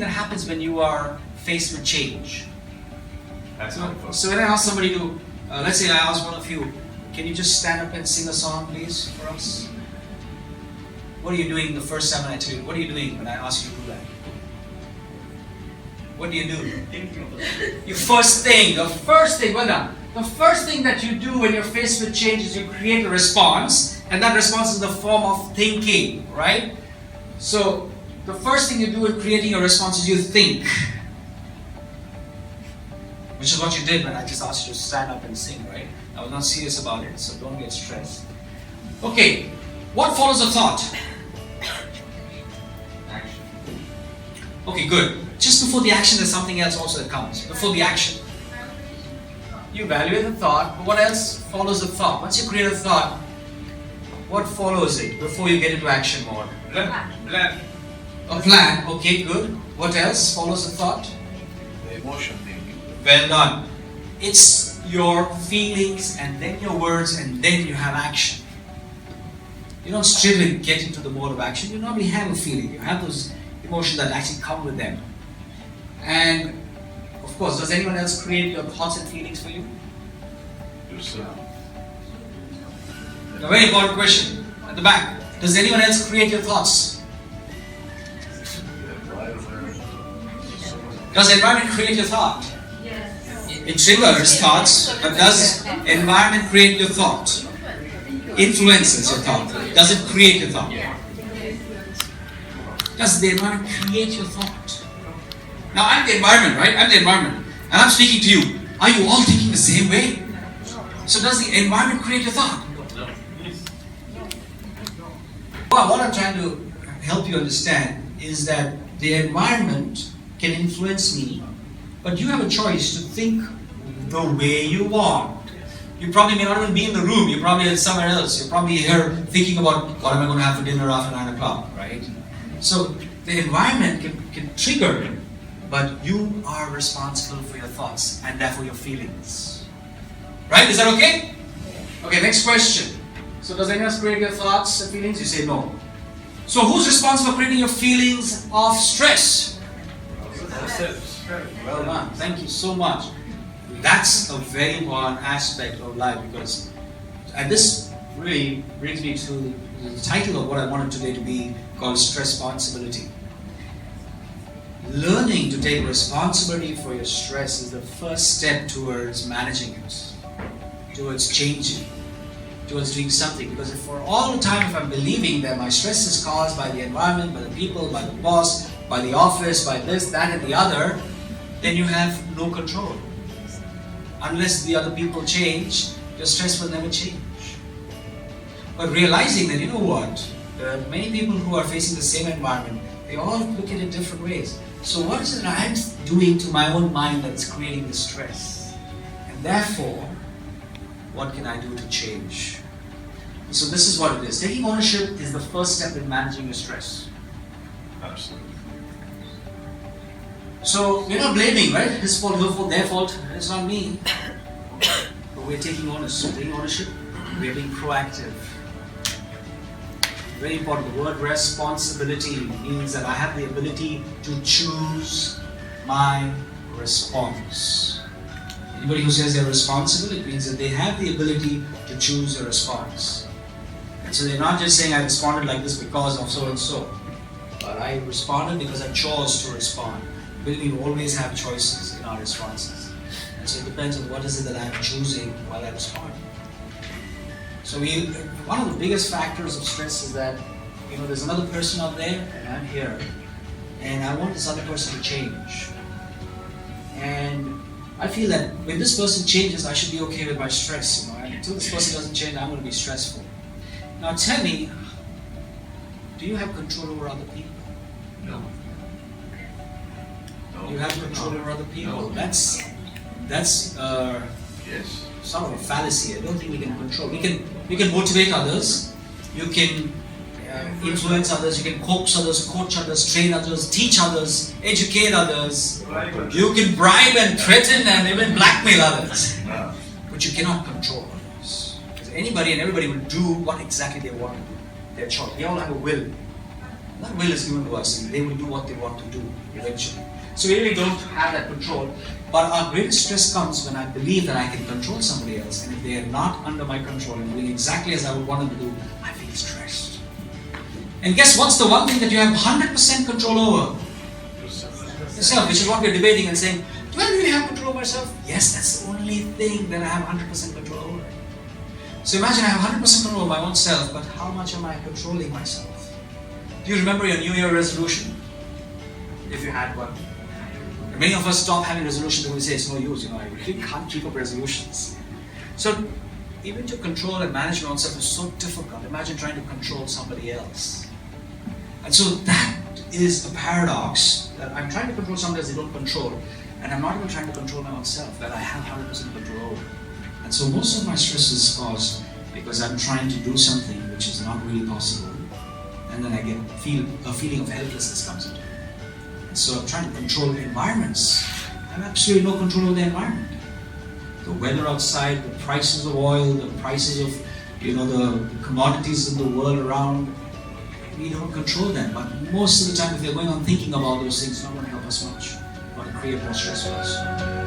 that happens when you are faced with change. That's helpful. So when I ask somebody to, let's say I ask one of you, can you just stand up and sing a song, please, for us? What are you doing the first time when I tell you? What are you doing when I ask you to do that? What do you do? The first thing, well done. The first thing that you do when you're faced with change is you create a response, and that response is the form of thinking, right? So the first thing you do in creating a response is you think. Which is what you did when I just asked you to stand up and sing, right? I was not serious about it, so don't get stressed. Okay, what follows a thought? Action. Okay, good. Just before the action, there's something else also that comes. Before the action. You evaluate the thought, but what else follows the thought? Once you create a thought, what follows it before you get into action mode? Plan. A plan, okay, good. What else follows the thought? The emotion thing. Well done. It's your feelings and then your words and then you have action. You don't straight away get into the mode of action. You normally have a feeling. You have those emotions that actually come with them. And of course, does anyone else create your thoughts and feelings for you? Yourself. A very important question at the back. Does anyone else create your thoughts? Does the environment create your thought? It triggers thoughts, but does environment create your thought? Influences your thought. Does it create your thought? Does the environment create your thought? Now I'm the environment, right? I'm the environment. And I'm speaking to you. Are you all thinking the same way? So does the environment create your thought? Well, what I'm trying to help you understand is that the environment can influence me, but you have a choice to think the way you want. You probably may not even be in the room, you're probably somewhere else. You're probably here thinking about what am I going to have for dinner after 9 o'clock, right? So the environment can trigger it, but you are responsible for your thoughts and therefore your feelings. Right? Is that okay? Okay, next question. So does anyone else create your thoughts and feelings? You say no. So who's responsible for creating your feelings of stress? Well done. Thank you so much. That's a very important aspect of life because, and this really brings me to the title of what I wanted today to be called stress responsibility. Learning to take responsibility for your stress is the first step towards managing it, towards changing, towards doing something. Because if for all the time if I'm believing that my stress is caused by the environment, by the people, by the boss, by the office, by this, that and the other, then you have no control. Unless the other people change, your stress will never change. But realizing that, you know what, there are many people who are facing the same environment, they all look at it different ways. So what is it that I'm doing to my own mind that's creating the stress? And therefore, what can I do to change? So this is what it is. Taking ownership is the first step in managing your stress. Absolutely. So we're not blaming, right? His fault, her fault, their fault. It's not me. But we're taking ownership. So taking ownership, we're being proactive. Very important. The word responsibility means that I have the ability to choose my response. Anybody who says they're responsible, it means that they have the ability to choose a response. And so they're not just saying I responded like this because of so and so, but I responded because I chose to respond. We always have choices in our responses. And so it depends on what is it that I'm choosing while I respond. So one of the biggest factors of stress is that, there's another person out there and I'm here. And I want this other person to change. And I feel that when this person changes, I should be okay with my stress. Until this person doesn't change, I'm going to be stressful. Now tell me, do you have control over other people? No. You have control over other people. No. That's Yes. sort of a fallacy. I don't think we can control. We can motivate others. You can influence others. You can coax others, coach others, train others, teach others, educate others. You can bribe and threaten and even blackmail others. But you cannot control others. Because anybody and everybody will do what exactly they want to do. Their choice. They all have a will. That will is given to us, and they will do what they want to do eventually. So we really don't have that control. But our greatest stress comes when I believe that I can control somebody else, and if they are not under my control and doing exactly as I would want them to do, I feel stressed. And guess what's the one thing that you have 100% control over? Yourself, which is what we're debating and saying, do I really have control over myself? Yes, that's the only thing that I have 100% control over. So imagine I have 100% control over my own self, but how much am I controlling myself? Do you remember your New Year resolution? If you had one. And many of us stop having resolutions and we say it's no use, I really can't keep up resolutions. So even to control and manage my own self is so difficult. Imagine trying to control somebody else. And so that is a paradox, that I'm trying to control somebody else they don't control, and I'm not even trying to control my own self, that I have 100% control over. And so most of my stress is caused because I'm trying to do something which is not really possible, and then I feel a feeling of helplessness comes into me. And so I'm trying to control environments. I have absolutely no control over the environment. The weather outside, the prices of oil, the prices of the commodities in the world around, we don't control them. But most of the time, if we're going on thinking about those things, it's not going to help us much, but create more stress for us.